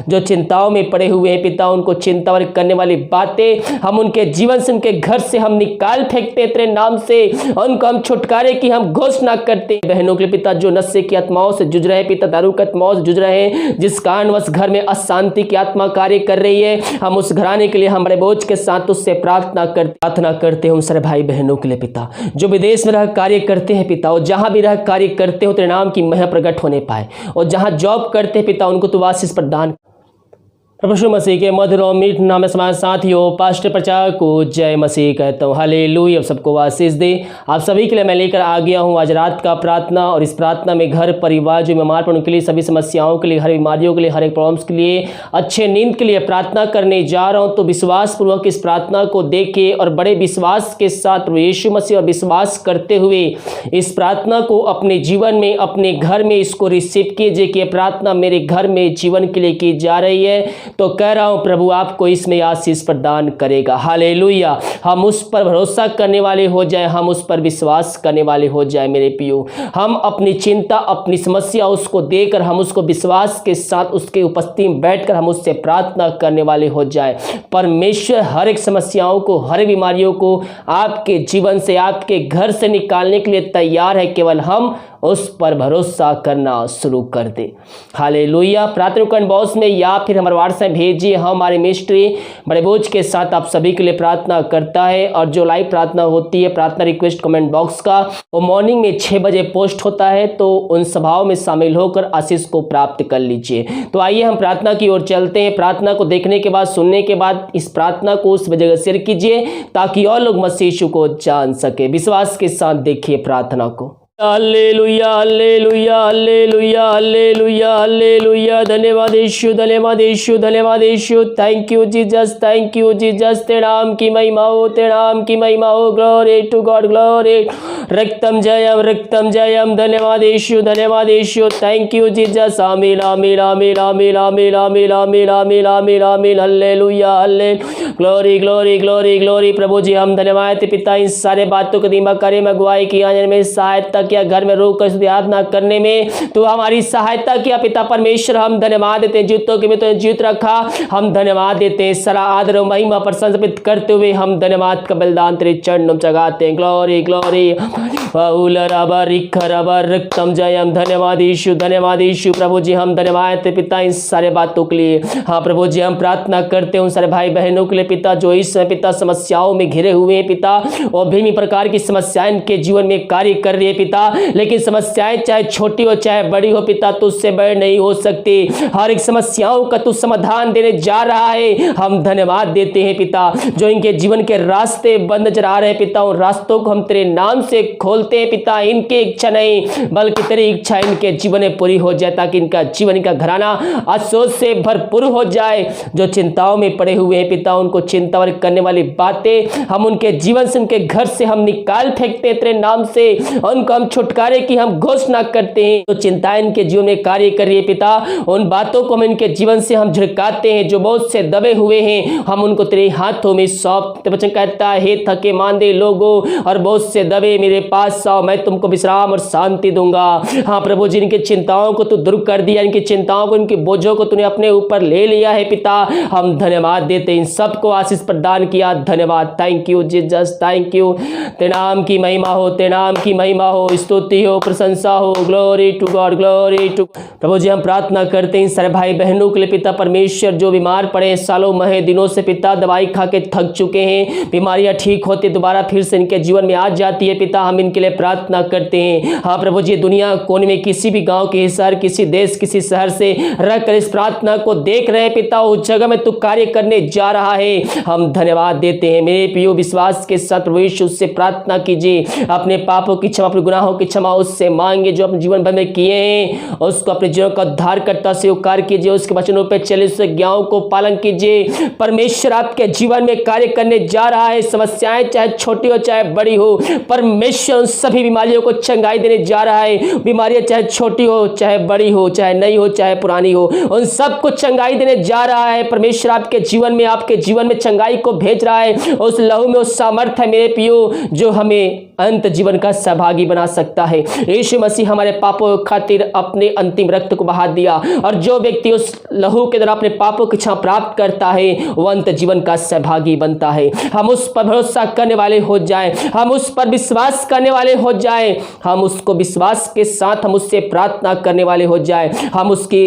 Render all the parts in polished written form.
जो चिंताओं में पड़े हुए हैं पिता, उनको चिंता करने वाली बातें हम उनके जीवन से, उनके घर से हम निकाल फेंकते तेरे नाम से। उनको हम छुटकारे की हम घोषणा करते। बहनों के लिए पिता जो नशे की आत्माओं से जूझ रहे हैं पिता, दारू की आत्माओं से जूझ रहे हैं, जिस कारणवश घर में अशांति की आत्मा कार्य कर रही है, हम उस घराने के लिए हमारे बोझ के साथ उससे प्रार्थना करते हैं उन सारे भाई बहनों के लिए पिता, जो विदेश में रह कार्य करते हैं पिता, और जहां भी रह कार्य करते हो तेरे नाम की महिमा प्रकट होने पाए, और जहां जॉब करते हैं पिता उनको तू आशीष प्रदान। प्रभु यीशु मसीह के मधुर और मीठ नाम में समाज साथियों, पास्टर प्रचार को जय मसीह कहता हूँ। हालेलुया। सबको आशीष दे। आप सभी के लिए मैं लेकर आ गया हूँ आज रात का प्रार्थना, और इस प्रार्थना में घर परिवार जो बीमार पड़े उनके लिए, सभी समस्याओं के लिए, हर बीमारियों के लिए, हर एक प्रॉब्लम्स के लिए, अच्छे नींद के लिए प्रार्थना करने जा रहा हूँ। तो विश्वास पूर्वक इस प्रार्थना को देखे और बड़े विश्वास के साथ प्रभु यीशु मसीह और विश्वास करते हुए इस प्रार्थना को अपने जीवन में, अपने घर में इसको रिसीव कीजिए कि प्रार्थना मेरे घर में जीवन के लिए की जा रही है। तो कह रहा हूं प्रभु आपको इसमें आशीष प्रदान करेगा। हालेलुया। हम उस पर भरोसा करने वाले हो जाए, हम उस पर विश्वास करने वाले हो जाए मेरे प्रियो। हम अपनी चिंता, अपनी समस्या उसको देकर हम उसको विश्वास के साथ उसके उपस्थिति में बैठकर हम उससे प्रार्थना करने वाले हो जाए। परमेश्वर हर एक समस्याओं को, हर एक बीमारियों को आपके जीवन से, आपके घर से निकालने के लिए तैयार है। केवल हम उस पर भरोसा करना शुरू कर दे। हालेलुया। प्रार्थना बॉक्स में या फिर हमारे व्हाट्सएप भेजिए। हमारे मिस्ट्री बड़े बोझ के साथ आप सभी के लिए प्रार्थना करता है, और जो लाइव प्रार्थना होती है, प्रार्थना रिक्वेस्ट कमेंट बॉक्स का, वो मॉर्निंग में 6 बजे पोस्ट होता है। तो उन सभाओं में शामिल होकर आशीष को प्राप्त कर लीजिए। तो आइए हम प्रार्थना की ओर चलते हैं। प्रार्थना को देखने के बाद, सुनने के बाद इस प्रार्थना को उस जगह शेयर कीजिए ताकि और लोग मसीह यीशु को जान सके। विश्वास के साथ देखिए प्रार्थना को। हालेलुया, हालेलुया, हालेलुया, हालेलुया, हालेलुया। धन्यवाद यीशु, धन्यवाद यीशु, धन्यवाद यीशु। Thank you Jesus, thank you Jesus. तेरे नाम की महिमा हो, तेरे नाम की महिमा हो। Glory to God, glory. रक्तम जयम, रक्तम जयम। धन्यवाद यीशु, धन्यवाद यीशु। Thank you Jesus. आमीन, आमीन, आमीन, आमीन, आमीन, आमीन, आमीन, आमीन, आमीन, आमीन। हालेलुया, हालेलुया। Glory, glory, glory, glory. प्रभु जी हम धन्यवाद पिता इन सारे बातों को दिमाग करे में अगुवाई किया, में सहायता किया, घर में रोक कर यातना करने में तो हमारी सहायता किया पिता परमेश्वर। हम धन्यवाद देते हैं, जीतों के में तो जीत रखा। हम धन्यवाद देते हैं, सरा आदर और महिमा प्रशंसित करते हुए हम धन्यवाद का बलिदान तेरे चरणों में चढ़ाते हैं। Glory, glory. रक्तम जयम। धन्यवाद यीशु, धन्यवाद यीशु। प्रभु जी हम धन्यवाद देते पिता इन सारे बातों के लिए। हाँ प्रभु जी हम प्रार्थना करते हैं उन सारे भाई बहनों के लिए पिता, जो इस समय पिता समस्याओं में घिरे हुए हैं पिता, और भिन्न प्रकार की समस्याएं इनके जीवन में कार्य कर रही है पिता। लेकिन समस्याएं चाहे छोटी हो चाहे बड़ी हो पिता, तुझसे बड़ी नहीं हो सकती। हर एक समस्याओं का तू समाधान देने जा रहा है। हम धन्यवाद देते हैं पिता, जो इनके जीवन के रास्ते बंद नजर आ रहे हैं पिता, उन रास्तों को हम तेरे नाम से खोलते हैं पिता। इनकी इच्छा नहीं बल्कि तेरी इच्छा इनके जीवन में पूरी हो जाए, ताकि इनका जीवन, इनका घराना अफसोस से भरपूर हो जाए। जो चिंताओं में पड़े हुए हैं पिता, उनको चिंता करने वाली बातें हम उनके जीवन से, उनके घर से हम निकाल फेंकते हैं तेरे नाम से। उनको हम छुटकारे की हम घोषणा करते हैं। जो चिंताएं इनके जीवन में कार्य कर रही है पिता, उन बातों को हम इनके जीवन से हम झिड़काते हैं। जो बहुत से दबे हुए हैं हम उनको तेरे हाथों में सौंपते। वचन कहता है, हे थके मांदे लोगों और बहुत से दबे मेरे पास आओ, मैं तुमको विश्राम और शांति दूंगा। हाँ प्रभु जी इनकी चिंताओं को तू दूर कर दिया, इनकी चिंताओं को, इनके बोझों को तूने अपने ऊपर ले लिया है पिता। हम धन्यवाद देते हैं, इन सबको आशीष प्रदान किया। धन्यवाद, thank you Jesus, thank you. तेरे नाम की महिमा हो, तेरे नाम की महिमा हो, स्तुति हो, प्रशंसा हो। Glory to God, glory to. प्रभु जी हम प्रार्थना करते हैं सारे भाई बहनों के लिए पिता परमेश्वर, जो बीमार पड़े सालों महीने दिनों से पिता, दवाई खा के थक चुके हैं, बीमारियां ठीक होती दोबारा फिर से इनके जीवन में आ जाती है पिता, हम इनके लिए प्रार्थना करते हैं। हाँ प्रभु जी दुनिया कोने में किसी भी गांव के शहर, किसी देश, किसी शहर से रहकर इस प्रार्थना को देख रहे हैं पिता, उस जगह में तू कार्य करने जा रहा है। हम धन्यवाद देते हैं मेरे प्रियो। विश्वास के साथ प्रभु यीशु से प्रार्थना कीजिए, अपने पापों की क्षमा, अपने गुनाहों की क्षमा उससे मांगे, जो अपने जीवन भर में किए हैं उसको अपने जीवन का उद्धार करता स्वीकार कीजिए, उसके वचनों पर चले, उसके ज्ञाओं को पालन कीजिए। परमेश्वर आपके जीवन में कार्य करने जा रहा है। समस्याएं चाहे छोटी हो चाहे बड़ी हो, परमेश्वर उन सभी बीमारियों को चंगाई देने जा रहा है। बीमारियां चाहे छोटी हो चाहे बड़ी हो, चाहे नई हो चाहे पुरानी हो, उन सबको चंगाई देने जा रहा है। परमेश्वर आपके जीवन में चंगाई को भेज रहा है। उस लहू में उस सामर्थ्य है मेरे पियो, जो हमें अंत जीवन का सहभागी बना सकता है। यीशु मसीह हमारे पापों के खातिर अपने अंतिम रक्त को बहा दिया और जो व्यक्ति उस लहू के द्वारा अपने पापों की क्षमा प्राप्त करता है वह अंत जीवन का सहभागी बनता है। हम उस पर भरोसा करने वाले हो जाएं, हम उस पर विश्वास करने वाले हो जाएं, हम उसको विश्वास के साथ हम उससे प्रार्थना करने वाले हो जाएं, हम उसकी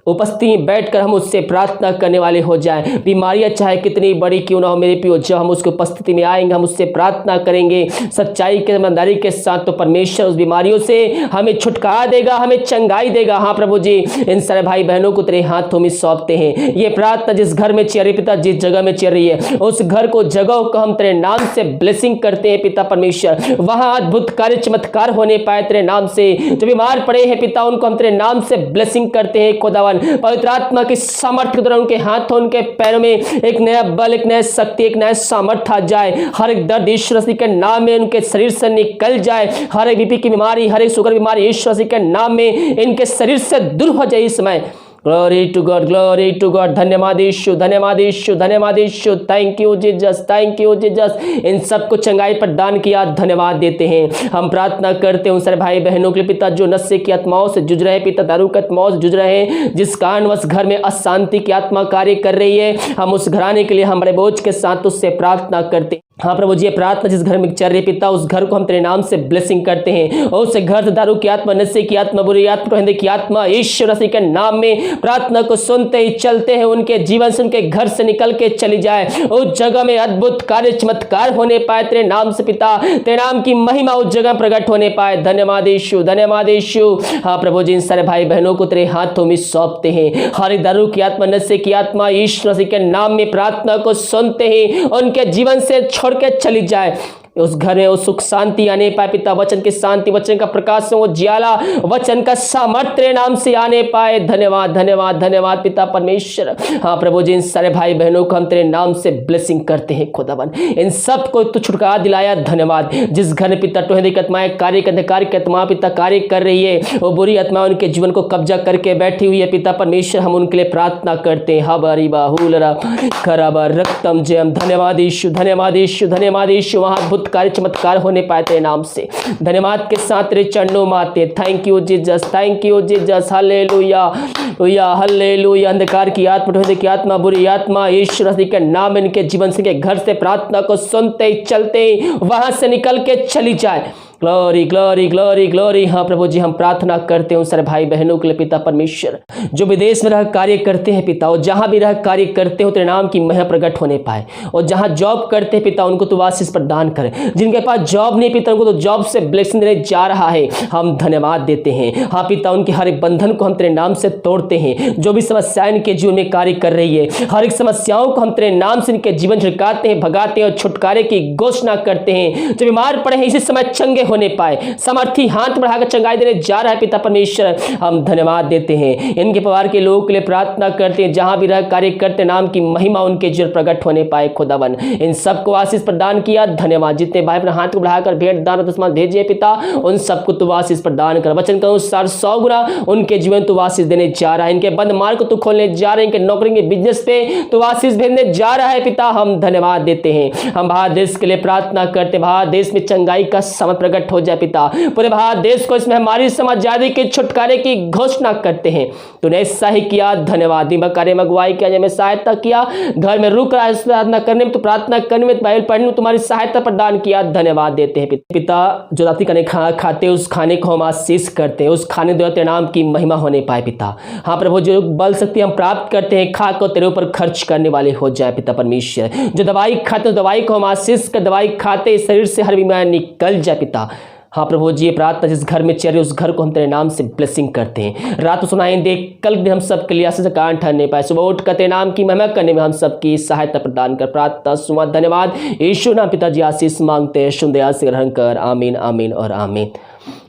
उपस्थिति में बैठकर हम उससे प्रार्थना करने वाले हो जाएं। बीमारियां चाहे कितनी बड़ी क्यों ना हो मेरे प्रियो, जब हम उसकी उपस्थिति में आएंगे, हम उससे प्रार्थना करेंगे सच्चाई के ईमानदारी के साथ, तो परमेश्वर उस बीमारियों से हमें छुटकारा देगा, हमें चंगाई देगा। हाँ प्रभु जी, इन सारे भाई बहनों को तेरे हाथों में सौंपते हैं। ये प्रार्थना जिस घर में चल रही पिता, जिस जगह में चल रही है, उस घर को, जगह को हम तेरे नाम से ब्लेसिंग करते हैं पिता परमेश्वर। वहां अद्भुत कार्य चमत्कार होने पाए तेरे नाम से। जो बीमार पड़े हैं पिता, उनको हम तेरे नाम से ब्लेसिंग करते हैं खुदावन। पवित्र आत्मा की सामर्थ्य के द्वारा उनके हाथों, उनके पैरों में एक नया बल, एक नया शक्ति, एक नया सामर्थ्य आ जाए। हर एक दर्द यीशु मसीह के नाम में उनके शरीर से निकल जाए। हर एक बीपी की बीमारी, हर एक शुगर बीमारी यीशु मसीह के नाम में इनके शरीर से दूर हो जाए इस समय। Glory to God, glory to God. धन्यवाद यीशु, धन्यवाद यीशु, धन्यवाद यीशु। Thank you Jesus, thank you Jesus. इन सबको चंगाई प्रदान किया, धन्यवाद देते हैं। हम प्रार्थना करते हैं उन सारे भाई बहनों के लिए पिता जो नशे की आत्माओं से जूझ रहे हैं पिता, दारू की आत्माओं से जूझ रहे हैं, जिस कारणवश घर में अशांति की आत्मा कार्य कर रही है। हम उस घराने के लिए हमारे बोझ के साथ उससे प्रार्थना करते हैं। हाँ प्रभु जी, प्रार्थना जिस घर में चल रही पिता, उस घर को हम तेरे नाम से ब्लेसिंग करते हैं। और उस घर से दारू की आत्मा, नशे की आत्मा, बुरी आत्मा, टोहंदे की आत्मा यीशु मसीह के नाम में प्रार्थना को सुनते ही चलते हैं, उनके जीवन से, उनके घर से निकल के चली जाए। उस जगह में अद्भुत कार्य चमत्कार होने पाए तेरे नाम से पिता, तेरे नाम की महिमा उस जगह प्रकट होने पाए। धन्यवाद यीशु, धन्यवाद यीशु। हाँ प्रभु जी, इन सारे भाई बहनों को तेरे हाथों में सौंपते हैं। हर दारू की आत्मा, नशे की आत्मा यीशु मसीह के नाम में प्रार्थना को सुनते ही उनके जीवन से छोड़ के चली जाए। उस घर में वो सुख शांति आने पाए पिता, वचन की शांति, वचन का प्रकाश, वो ज्वाला, वचन का सामर्थ्य नाम से आने पाए। धन्यवाद, धन्यवाद, धन्यवाद पिता परमेश्वर। हाँ प्रभु जी, इन सारे भाई बहनों को हम तेरे नाम से ब्लेसिंग करते हैं खुदावन। इन सब को तू छुटकारा दिलाया, धन्यवाद। जिस घर में पिता टोहंदे की आत्माएं कार्य करते, कार्य की आत्मा पिता कार्य कर रही है, वो बुरी आत्मा उनके जीवन को कब्जा करके बैठी हुई है पिता परमेश्वर, हम उनके लिए प्रार्थना करते हैं। हबारी बाहुलरा खराबा रक्तम जयम। धन्यवाद यीशु, धन्यवाद यीशु, धन्यवाद यीशु। वहां अद्भुत कार्य चमत्कार होने पाए तेरे नाम से। धन्यवाद के साथ तेरे चरणों में आते। Thank you Jesus, thank you Jesus. Hallelujah, हालेलुया, हालेलुया। अंधकार की आत्मा, टोहंदे की आत्मा, बुरी आत्मा यीशु मसीह के नाम में इनके जीवन से, के घर से प्रार्थना को सुनते ही चलते ही वहां से निकल के चली जाए। Glory, glory, glory, glory. हाँ प्रभु जी, हम प्रार्थना करते हैं उन सारे भाई बहनों के लिए पिता परमेश्वर, जो विदेश में रह कार्य करते हैं पिता, और जहां भी रह कार्य करते हो तेरे नाम की महिमा प्रकट होने पाए। और जहां जॉब करते हैं पिता, उनको तो आशीष प्रदान कर। जिनके पास जॉब नहीं पिता, उनको तो जॉब से ब्लेसिंग देने जा रहा है, हम धन्यवाद देते हैं। हाँ पिता, उनके हर एक बंधन को हम तेरे नाम से तोड़ते हैं। जो भी समस्याएं इनके जीवन में कार्य कर रही है, हर एक समस्याओं को हम तेरे नाम से इनके जीवन छिड़काते हैं, भगाते हैं और छुटकारे की घोषणा करते हैं। जो बीमार पड़े हैं इसी समय चंगे होने पाए, समर्थी हाथ बढ़ाकर चंगाई देने जा रहा है पिता परमेश्वर, हम धन्यवाद देते हैं। इनके परिवार के लोगों के लिए प्रार्थना करते हैं, जहां भी रह कार्य करते नाम की महिमा उनके जीवन प्रकट होने पाए खुदावन। इन सबको आशीष प्रदान किया, धन्यवाद। जितने भाई अपने हाथ को बढ़ाकर भेंट दान दशमान भेजिए पिता, उन सबको तू आशीष प्रदान कर। वचन के अनुसार 100 गुना उनके जीवन तू आशीष देने जा रहा है। इनके बंद मार्ग को तू खोलने जा रहा है, इनके नौकरी के बिजनेस पे तू आशीष भेजने जा रहा है पिता, हम धन्यवाद देते हैं। हम भारत देश के लिए प्रार्थना करते, भारत देश में चंगाई का समय प्रकट हो जाए पिता। पूरे भारत देश को इसमें हमारी समाजादी के छुटकारे की घोषणा करते हैं। तूने ऐसा ही किया, धन्यवाद। दिमाग कार्य में अगुवाई किया, में सहायता किया, घर में रुक रहा है प्रार्थना करने में, तो प्रार्थना करने में, बाइबल पढ़ने में तुम्हारी सहायता प्रदान किया, धन्यवाद देते हैं पिता। जो रात्रि का खाना खाते उस खाने को हम आशीष करते हैं, उस खाने द्वारा तेरे नाम की महिमा होने पाए पिता। हाँ प्रभु, जो बल शक्ति हम प्राप्त करते हैं खाकर तेरे ऊपर खर्च करने वाले हो जाए पिता परमेश्वर। जो दवाई खाते उस दवाई को हम आशीष कर, दवाई खाते शरीर से हर बीमारी निकल जाए पिता। हाँ प्रभु जी, प्रार्थना जिस घर में चल रही उस घर को हम तेरे नाम से ब्लेसिंग करते हैं। रात को सुनाई दे, कल भी हम सब के लिए आशीष का कारण ठहरने पाए, सुबह उठ कर तेरे नाम की महिमा करने में हम सबकी सहायता प्रदान कर। प्रार्थना सुना, धन्यवाद। यीशु नाम पिताजी आशीष मांगते हैं, सुन दया से ग्रहण कर। आमीन, आमीन और आमीन।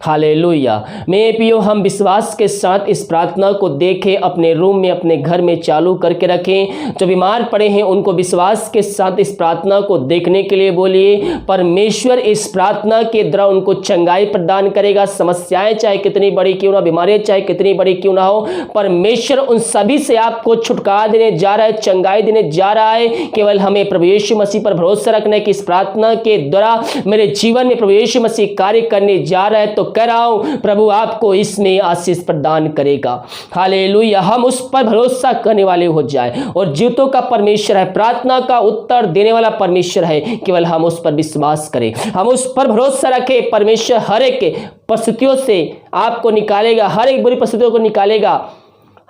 हालेलुया। मेरे प्रियो, हम विश्वास के साथ इस प्रार्थना को देखें, अपने रूम में, अपने घर में चालू करके रखें। जो बीमार पड़े हैं उनको विश्वास के साथ इस प्रार्थना को देखने के लिए बोलिए। परमेश्वर इस प्रार्थना के द्वारा उनको चंगाई प्रदान करेगा। समस्याएं चाहे कितनी बड़ी क्यों ना, बीमारियां चाहे कितनी बड़ी क्यों ना हो, परमेश्वर उन सभी से आपको छुटकारा देने जा रहा है, चंगाई देने जा रहा है। केवल हमें प्रभु यीशु मसीह पर भरोसा रखना है कि इस प्रार्थना के द्वारा मेरे जीवन में प्रभु यीशु मसीह कार्य करने जा रहा है। तो कह रहा हूं, प्रभु आपको इसमें आशीष प्रदान करेगा। हालेलुया। हम उस पर भरोसा करने वाले हो जाए। और जीवितों का परमेश्वर है, प्रार्थना का उत्तर देने वाला परमेश्वर है। केवल हम उस पर विश्वास करें, हम उस पर भरोसा रखें। परमेश्वर हर एक परिस्थितियों से आपको निकालेगा, हर एक बुरी परिस्थितियों को निकालेगा,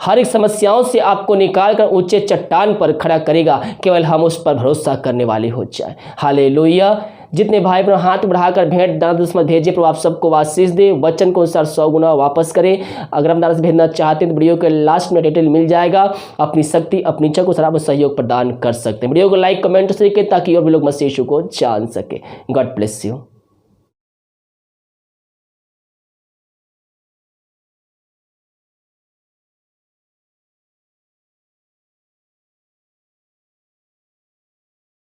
हर एक समस्याओं से आपको निकालकर ऊंचे चट्टान पर खड़ा करेगा। केवल हम उस पर भरोसा करने वाले हो जाए। हालेलुया। जितने भाई बहन हाथ बढ़ाकर भेंट दान दसमत भेजे, प्रभु आप सबको आशीष दे, वचन को अनुसार 100 गुना वापस करें। अगर हम दान भेजना चाहते हैं तो वीडियो के लास्ट में डिटेल मिल जाएगा। अपनी शक्ति, अपनी इच्छा को सराब सहयोग प्रदान कर सकते हैं। वीडियो को लाइक, कमेंट से ताकि और भी लोग मसीह यीशु को जान सके। God bless you.